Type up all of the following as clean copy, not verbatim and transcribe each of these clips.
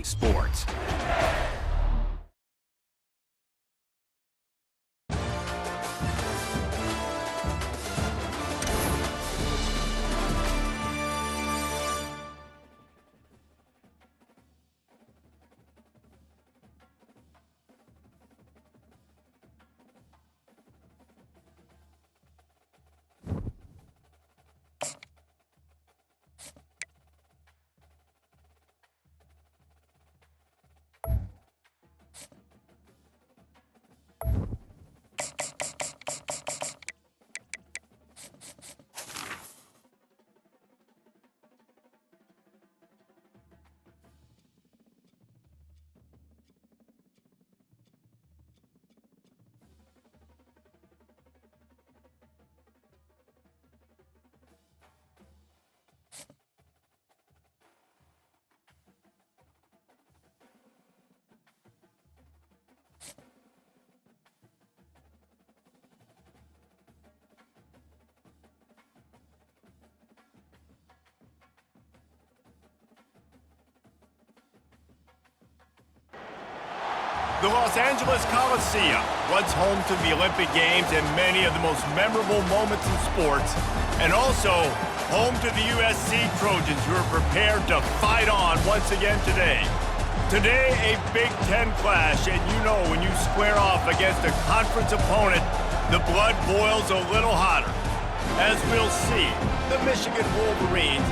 sports. The Los Angeles Coliseum, once home to the Olympic Games and many of the most memorable moments in sports, and also home to the USC Trojans, who are prepared to fight on once again today. Today, a Big Ten clash, and you know when you square off against a conference opponent, the blood boils a little hotter. As we'll see, the Michigan Wolverines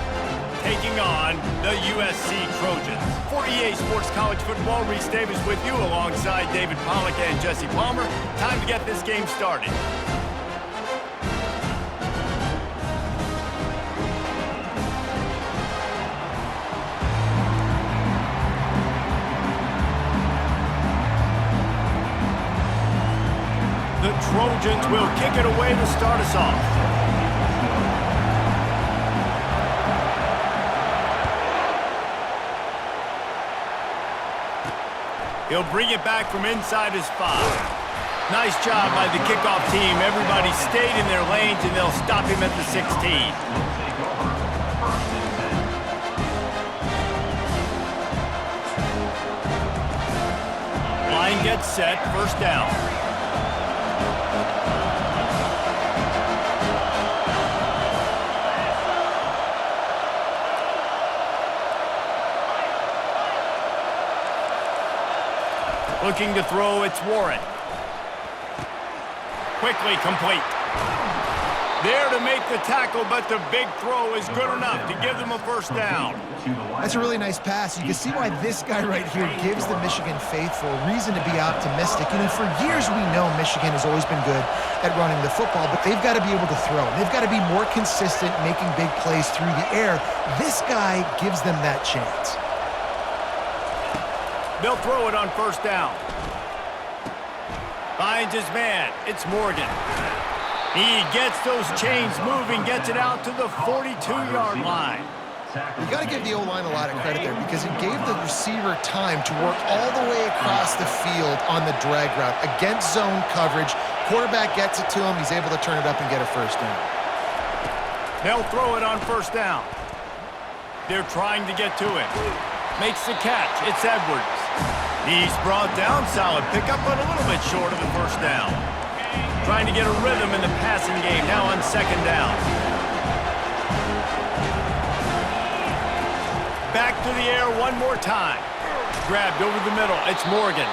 taking on the USC Trojans. For EA Sports College Football, Reese Davis with you alongside David Pollack and Jesse Palmer. Time to get this game started. The Trojans will kick it away to start us off. He'll bring it back from inside his 5. Nice job by the kickoff team. Everybody stayed in their lanes, and they'll stop him at the 16. Line gets set, first down. Looking to throw, it's Warren. Quickly complete. There to make the tackle, but the big throw is good enough to give them a first down. That's a really nice pass. You can see why this guy right here gives the Michigan faithful a reason to be optimistic. You know, for years we know Michigan has always been good at running the football, but they've got to be able to throw. They've got to be more consistent making big plays through the air. This guy gives them that chance. They'll throw it on first down. Finds his man. It's Morgan. He gets those chains moving, gets it out to the 42-yard line. You got to give the O-line a lot of credit there because it gave the receiver time to work all the way across the field on the drag route against zone coverage. Quarterback gets it to him. He's able to turn it up and get a first down. They'll throw it on first down. They're trying to get to it. Makes the catch. It's Edwards. He's brought down. Solid pickup, but a little bit short of the first down. Trying to get a rhythm in the passing game now on second down. Back to the air one more time. Grabbed over the middle. It's Morgan.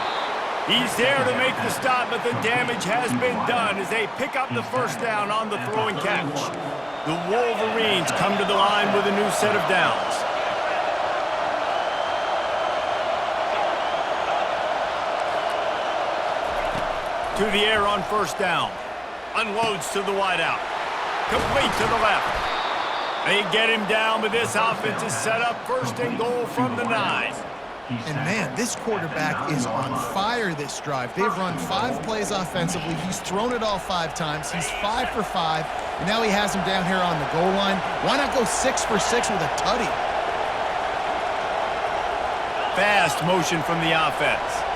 He's there to make the stop, but the damage has been done as they pick up the first down on the throwing catch. The Wolverines come to the line with a new set of downs. To the air on first down. Unloads to the wideout. Complete to the left. They get him down, but this offense is set up first and goal from the 9. And man, this quarterback is on fire this drive. They've run 5 plays offensively. He's thrown it all 5 times. He's 5 for 5. And now he has him down here on the goal line. Why not go 6 for 6 with a tutty? Fast motion from the offense.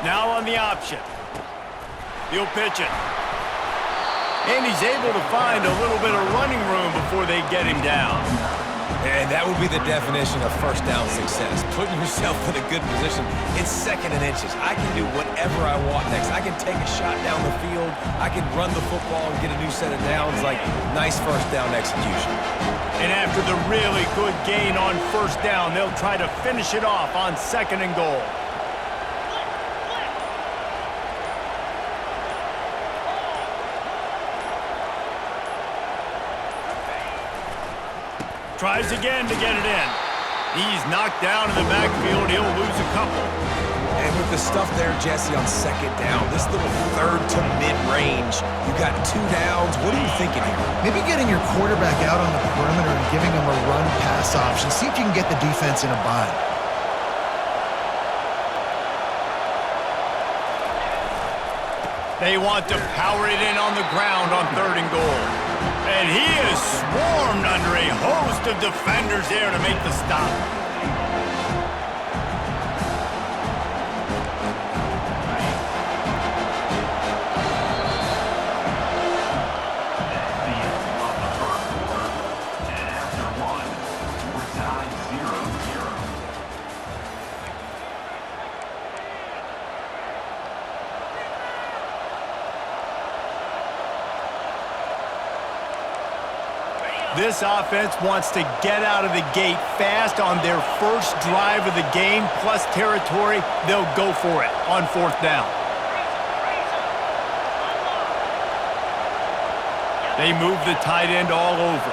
Now on the option. He'll pitch it. And he's able to find a little bit of running room before they get him down. And that would be the definition of first down success. Putting yourself in a good position. It's second and inches. I can do whatever I want next. I can take a shot down the field. I can run the football and get a new set of downs. Like, nice first down execution. And after the really good gain on first down, they'll try to finish it off on second and goal. Tries again to get it in. He's knocked down in the backfield. He'll lose a couple. And with the stuff there, Jesse, on second down, this little third to mid-range, you got 2 downs. What are you thinking here? Maybe getting your quarterback out on the perimeter and giving him a run-pass option. See if you can get the defense in a bind. They want to power it in on the ground on third and goal. And he is swarmed under a host of defenders there to make the stop. This offense wants to get out of the gate fast on their first drive of the game, plus territory. They'll go for it on fourth down. They move the tight end all over.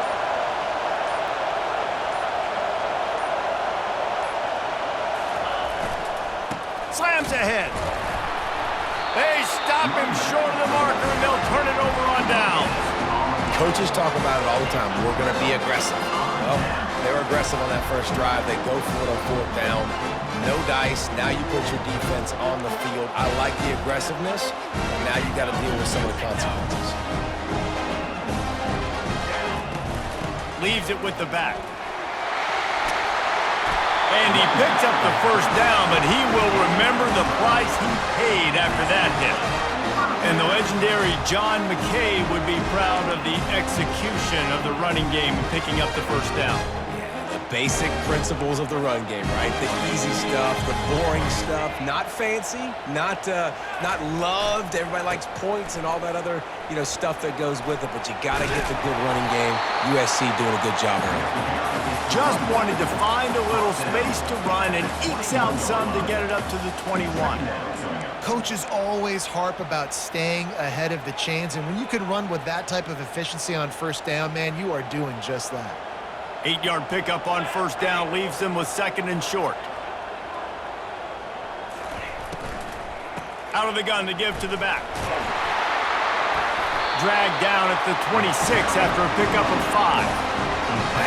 Slams ahead. They stop him short of the marker, and they'll turn it over on downs. Coaches talk about it all the time. We're going to be aggressive. Well, they were aggressive on that first drive. They go for it on fourth down. No dice. Now you put your defense on the field. I like the aggressiveness. Now you got to deal with some of the consequences. Leaves it with the back. And he picks up the first down, but he will remember the price he paid after that hit. And the legendary John McKay would be proud of the execution of the running game and picking up the first down. Yeah, the basic principles of the run game, right? The easy stuff, the boring stuff, not fancy, not loved. Everybody likes points and all that other, stuff that goes with it, but you got to get the good running game. USC doing a good job here. Just wanted to find a little space to run and ekes out some to get it up to the 21. Coaches always harp about staying ahead of the chains, and when you can run with that type of efficiency on first down, man, you are doing just that. 8-yard pickup on first down leaves them with second and short. Out of the gun to give to the back. Dragged down at the 26 after a pickup of 5.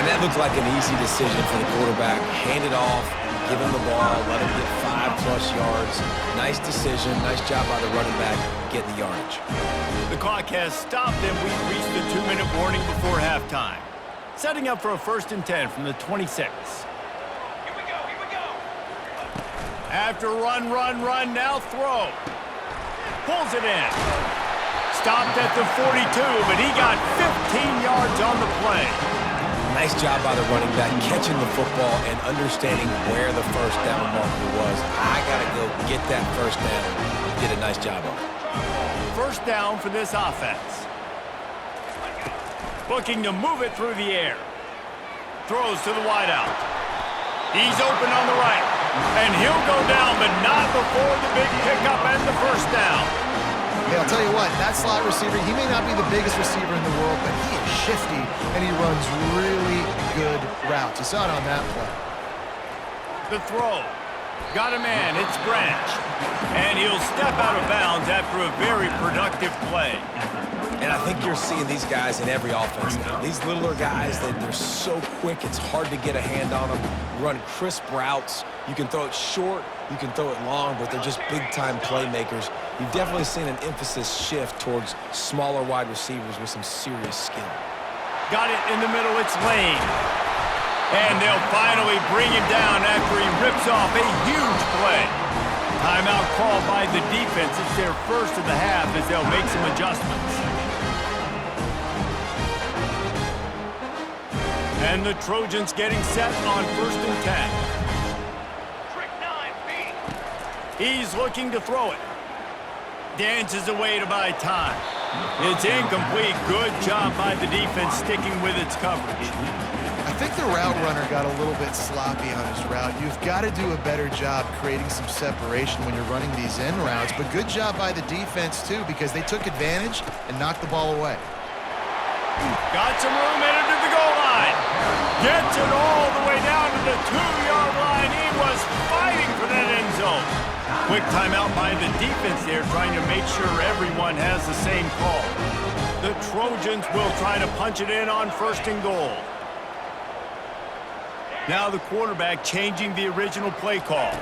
And that looked like an easy decision for the quarterback. Hand it off, give him the ball, let him get 5+ yards. Nice decision, nice job by the running back getting the yardage. The clock has stopped and we've reached the 2-minute warning before halftime. Setting up for a 1st and 10 from the 26. Here we go. After run, now throw. Pulls it in. Stopped at the 42, but he got 15 yards on the play. Nice job by the running back, catching the football and understanding where the first down marker was. I got to go get that first down. Did a nice job of it. First down for this offense. Looking to move it through the air. Throws to the wideout. He's open on the right. And he'll go down, but not before the big pickup and the first down. Hey, I'll tell you what, that slot receiver, he may not be the biggest receiver in the world, but he is shifty, and he runs really good routes. You saw it on that play. The throw. Got a man, it's Branch. And he'll step out of bounds after a very productive play. And I think you're seeing these guys in every offense now. These littler guys, they're so quick, it's hard to get a hand on them. Run crisp routes. You can throw it short, you can throw it long, but they're just big-time playmakers. You've definitely seen an emphasis shift towards smaller wide receivers with some serious skill. Got it in the middle, it's Lane. And they'll finally bring him down after he rips off a huge play. Timeout called by the defense. It's their first of the half as they'll make some adjustments. And the Trojans getting set on 1st and 10. He's looking to throw it. Dances away to buy time. It's incomplete. Good job by the defense sticking with its coverage. I think the route runner got a little bit sloppy on his route. You've got to do a better job creating some separation when you're running these end routes, but good job by the defense too, because they took advantage and knocked the ball away. Got some room headed to the goal line. Gets it all the way down to the 2-yard line. He was fighting for that end zone. Quick timeout by the defense there, trying to make sure everyone has the same call. The Trojans will try to punch it in on 1st and goal. Now the quarterback changing the original play call.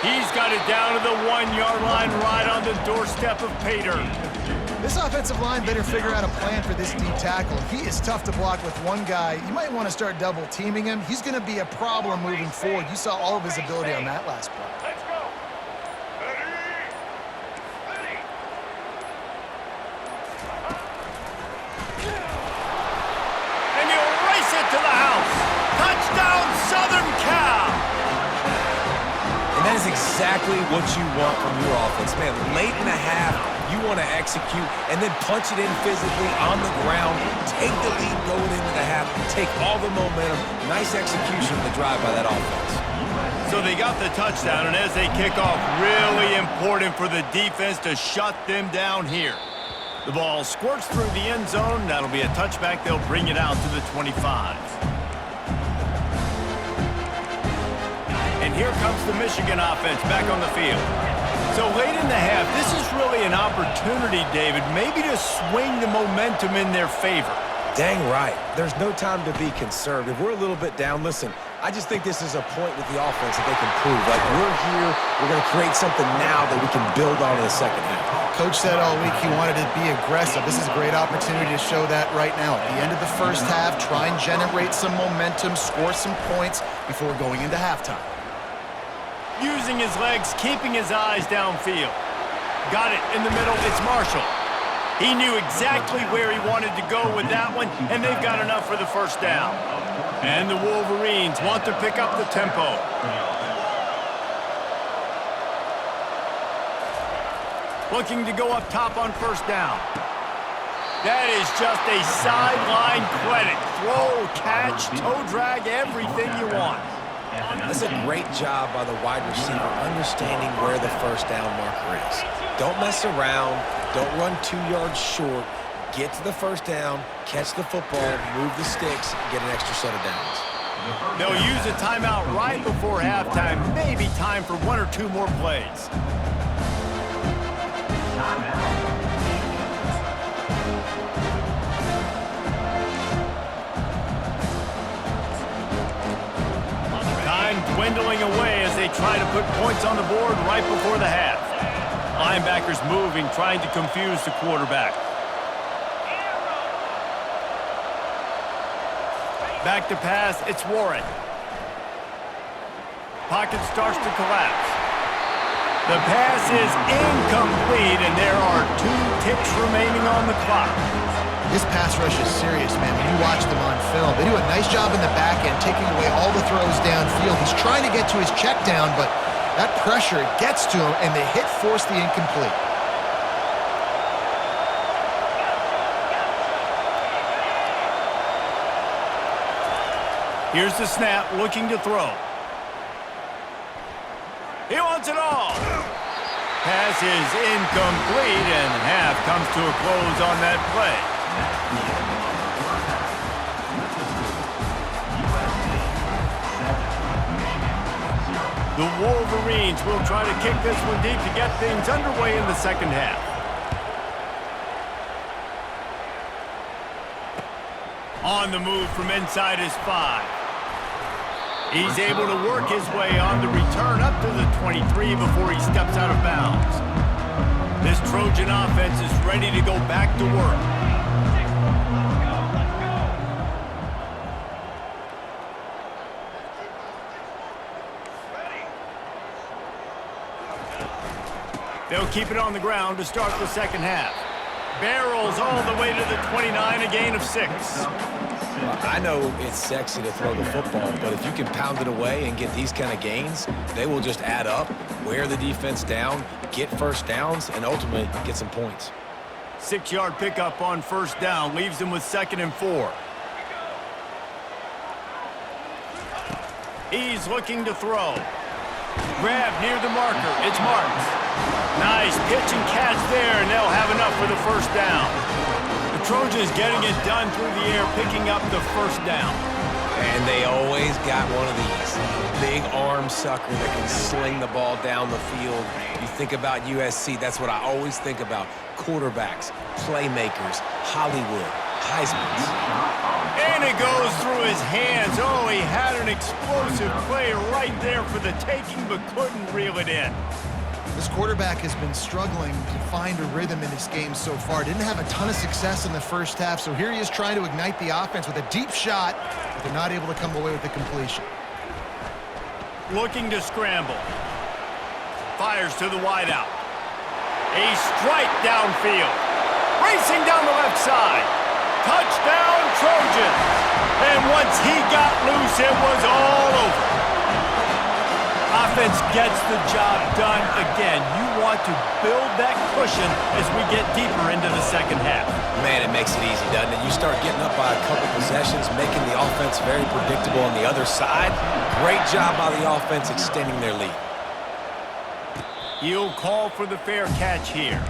He's got it down to the 1-yard line right on the doorstep of Pater. This offensive line better figure out a plan for this D tackle. He is tough to block with one guy. You might want to start double teaming him. He's going to be a problem moving forward. You saw all of his ability on that last play. Let's go. And he'll race it to the house. Touchdown, Southern Cal. And that is exactly what you want from your offense, man. Late in the half, you want to execute and then punch it in physically on the ground, take the lead going into the half, take all the momentum. Nice execution of the drive by that offense. So they got the touchdown, and as they kick off, really important for the defense to shut them down here. The ball squirts through the end zone. That'll be a touchback. They'll bring it out to the 25. And here comes the Michigan offense back on the field. So late in the half, this is really an opportunity, David, maybe to swing the momentum in their favor. Dang right. There's no time to be conservative. We're a little bit down. Listen, I just think this is a point with the offense that they can prove. Like, we're here, we're going to create something now that we can build on in the second half. Coach said all week he wanted to be aggressive. This is a great opportunity to show that right now. At the end of the first half, try and generate some momentum, score some points before going into halftime. Using his legs, keeping his eyes downfield. Got it in the middle. It's Marshall. He knew exactly where he wanted to go with that one, and they've got enough for the first down. And the Wolverines want to pick up the tempo. Looking to go up top on 1st down. That is just a sideline credit. Throw, catch, toe drag, everything you want. That's a great job by the wide receiver understanding where the 1st down marker is. Don't mess around. Don't run 2 yards short. Get to the 1st down, catch the football, move the sticks, get an extra set of downs. They'll use a timeout right before halftime. Maybe time for 1 or 2 more plays. Dwindling away as they try to put points on the board right before the half. Linebackers moving, trying to confuse the quarterback. Back to pass, it's Warren. Pocket starts to collapse. The pass is incomplete, and there are 2 ticks remaining on the clock. This pass rush is serious, man. When you watch them on film, they do a nice job in the back end, taking away all the throws downfield. He's trying to get to his check down, but that pressure gets to him, and the hit forced the incomplete. Here's the snap, looking to throw. He wants it all. Pass is incomplete, and half comes to a close on that play. The Wolverines will try to kick this one deep to get things underway in the second half. On the move from inside his 5. He's able to work his way on the return up to the 23 before he steps out of bounds. This Trojan offense is ready to go back to work. They'll keep it on the ground to start the second half. Barrels all the way to the 29, a gain of 6. Well, I know it's sexy to throw the football, but if you can pound it away and get these kind of gains, they will just add up, wear the defense down, get first downs, and ultimately get some points. 6-yard pickup on first down leaves them with 2nd and 4. He's looking to throw. Grab near the marker. It's Marks. Nice pitch and catch there, and they'll have enough for the first down. The Trojans getting it done through the air, picking up the first down. And they always got one of these. Big arm sucker that can sling the ball down the field. You think about USC, that's what I always think about. Quarterbacks, playmakers, Hollywood, Heisman's. And it goes through his hands. Oh, he had an explosive play right there for the taking, but couldn't reel it in. This quarterback has been struggling to find a rhythm in this game so far. Didn't have a ton of success in the first half, so here he is trying to ignite the offense with a deep shot, but they're not able to come away with the completion. Looking to scramble. Fires to the wideout. A strike downfield. Racing down the left side. Touchdown, Trojans. And once he got loose, it was all over. Offense gets the job done again. You want to build that cushion as we get deeper into the second half. Man, it makes it easy, doesn't it? You start getting up by a couple possessions, making the offense very predictable on the other side. Great job by the offense extending their lead. He'll call for the fair catch here.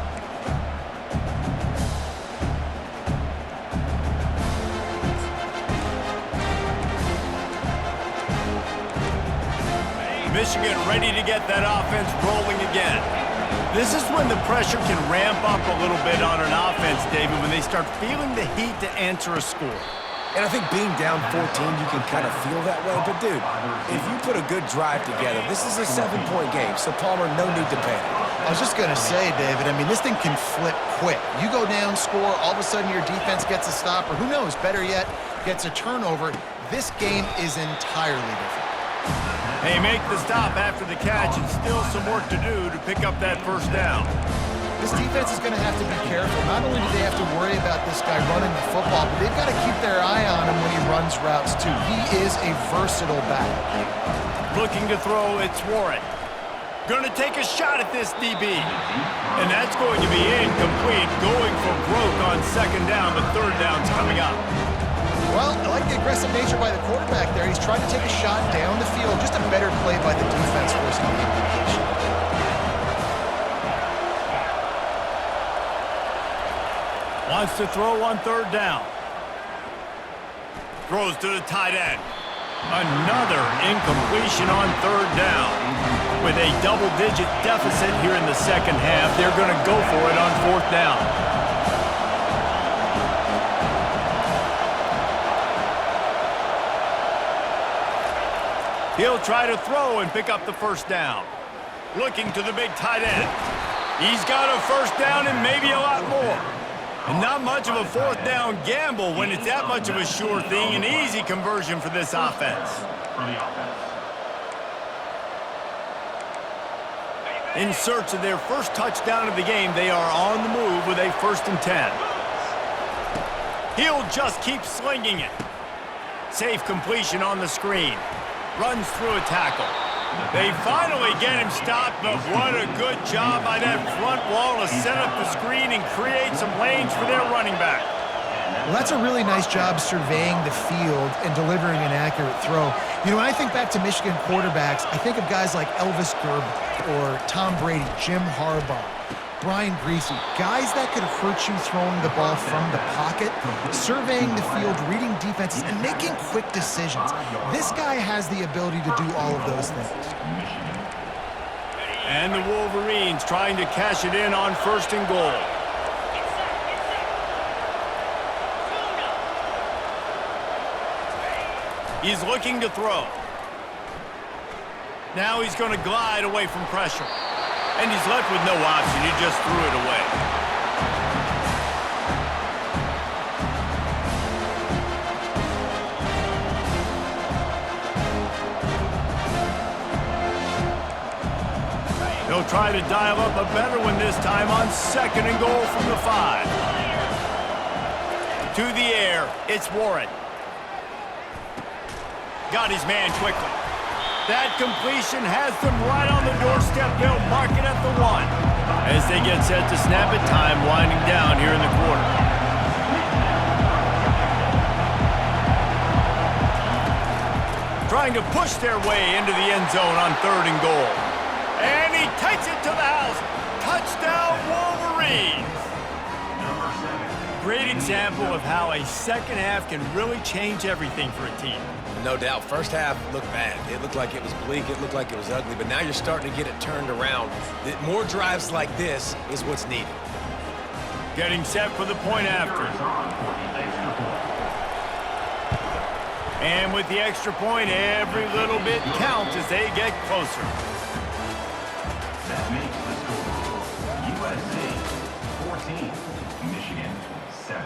Michigan ready to get that offense rolling again. This is when the pressure can ramp up a little bit on an offense, David, when they start feeling the heat to answer a score. And I think being down 14, you can kind of feel that way. But, dude, if you put a good drive together, this is a 7-point game, so, Palmer, no need to panic. I was just going to say, David, I mean, this thing can flip quick. You go down, score, all of a sudden your defense gets a stop, or who knows, better yet, gets a turnover. This game is entirely different. They make the stop after the catch, and still some work to do to pick up that first down. This defense is going to have to be careful. Not only do they have to worry about this guy running the football, but they've got to keep their eye on him when he runs routes, too. He is a versatile back. Looking to throw, it's Warren. Going to take a shot at this DB. And that's going to be incomplete, going for broke on second down, but third down's coming up. Well, I like the aggressive nature by the quarterback there. He's trying to take a shot down the field. Just a better play by the defense forcing the incompletion. Wants to throw on third down. Throws to the tight end. Another incompletion on third down. With a double-digit deficit here in the second half, they're going to go for it on fourth down. He'll try to throw and pick up the first down. Looking to the big tight end. He's got a first down and maybe a lot more. And not much of a fourth down gamble when it's that much of a sure thing. An easy conversion for this offense. In search of their first touchdown of the game, they are on the move with a 1st and 10. He'll just keep slinging it. Safe completion on the screen. Runs through a tackle. They finally get him stopped, but what a good job by that front wall to set up the screen and create some lanes for their running back. Well, that's a really nice job surveying the field and delivering an accurate throw. You know, when I think back to Michigan quarterbacks, I think of guys like Elvis Gerber or Tom Brady, Jim Harbaugh, Brian Griese, guys that could hurt you throwing the ball from the pocket, surveying the field, reading defenses, and making quick decisions. This guy has the ability to do all of those things. And the Wolverines trying to cash it in on 1st and goal. He's looking to throw. Now he's going to glide away from pressure. And he's left with no option. He just threw it away. He'll They'll try to dial up a better one this time on 2nd and goal from the 5. To the air, it's Warren. Got his man quickly. That completion has them right on the doorstep. They'll mark it at the 1. As they get set to snap it, time winding down here in the quarter. Trying to push their way into the end zone on 3rd and goal. And he takes it to the house. Touchdown, Wolverines! Great example of how a second half can really change everything for a team. No doubt. First half looked bad. It looked like it was bleak. It looked like it was ugly. But now you're starting to get it turned around. More drives like this is what's needed. Getting set for the point after. And with the extra point, every little bit counts as they get closer. That makes the score USC 14, Michigan 7.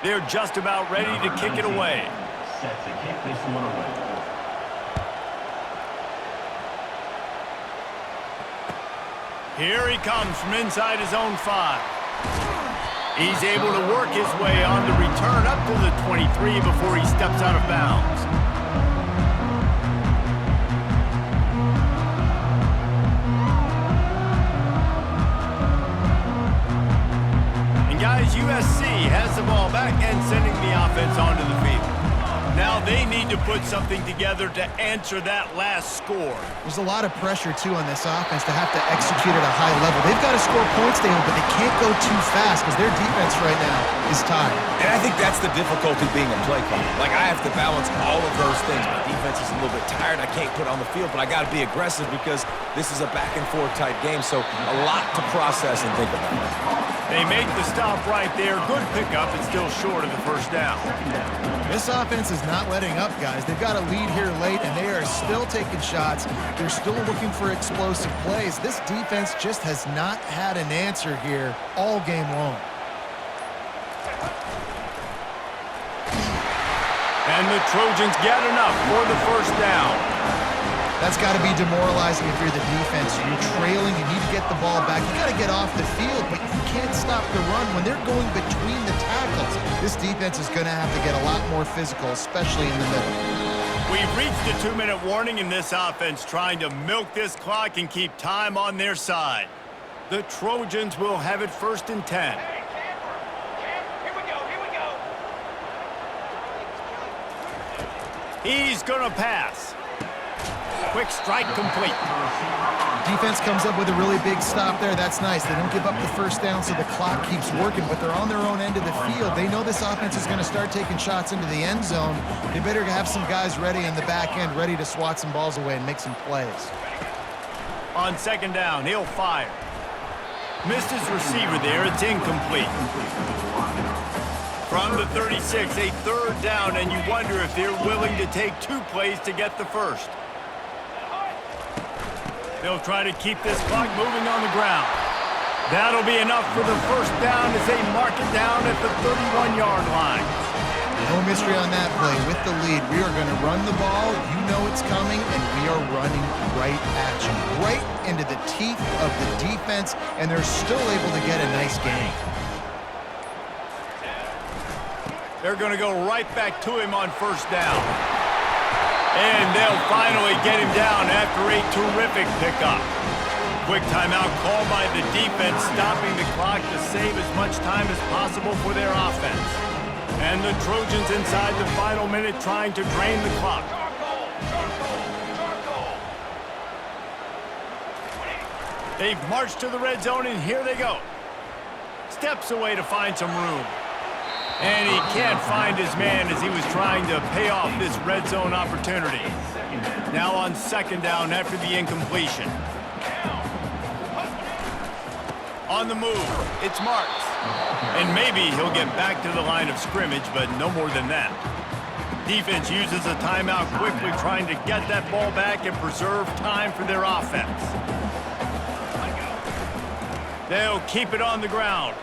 They're just about ready to kick it away. Set to kick this one away. Here he comes from inside his own 5. He's able to work his way on the return up to the 23 before he steps out of bounds. And guys, USC has the ball back and sending the offense onto the field. Now they need to put something together to answer that last score. There's a lot of pressure, too, on this offense to have to execute at a high level. They've got to score points, David, but they can't go too fast because their defense right now is tired. And I think that's the difficulty being a play caller. Like, I have to balance all of those things. My defense is a little bit tired. I can't put on the field, but I got to be aggressive because this is a back-and-forth type game, so a lot to process and think about. They make the stop right there. Good pickup. It's still short of the first down. This offense is not letting up, guys. They've got a lead here late, and they are still taking shots. They're still looking for explosive plays. This defense just has not had an answer here all game long. And the Trojans get enough for the first down. That's got to be demoralizing if you're the defense. You're trailing, you need to get the ball back. You got to get off the field, but you can't stop the run when they're going between the tackles. This defense is going to have to get a lot more physical, especially in the middle. We've reached a 2-minute warning in this offense, trying to milk this clock and keep time on their side. The Trojans will have it 1st and 10. He's going to pass. Quick strike complete. Defense comes up with a really big stop there. That's nice. They don't give up the first down, so the clock keeps working, but they're on their own end of the field. They know this offense is going to start taking shots into the end zone. They better have some guys ready in the back end, ready to swat some balls away and make some plays. On 2nd down, he'll fire. Missed his receiver there. It's incomplete. From the 36, a 3rd down, and you wonder if they're willing to take 2 plays to get the first. They'll try to keep this clock moving on the ground. That'll be enough for the first down as they mark it down at the 31-yard line. No mystery on that play. With the lead, we are going to run the ball. You know it's coming, and we are running right at you. Right into the teeth of the defense, and they're still able to get a nice gain. They're going to go right back to him on 1st down. And they'll finally get him down after a terrific pickup. Quick timeout called by the defense, stopping the clock to save as much time as possible for their offense. And the Trojans inside the final minute trying to drain the clock. They've marched to the red zone, and here they go. Steps away to find some room. And he can't find his man as he was trying to pay off this red zone opportunity. Now on 2nd down after the incompletion. On the move, it's Marks. And maybe he'll get back to the line of scrimmage, but no more than that. Defense uses a timeout quickly, trying to get that ball back and preserve time for their offense. They'll keep it on the ground.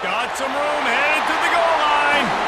Got some room, headed to the goal line.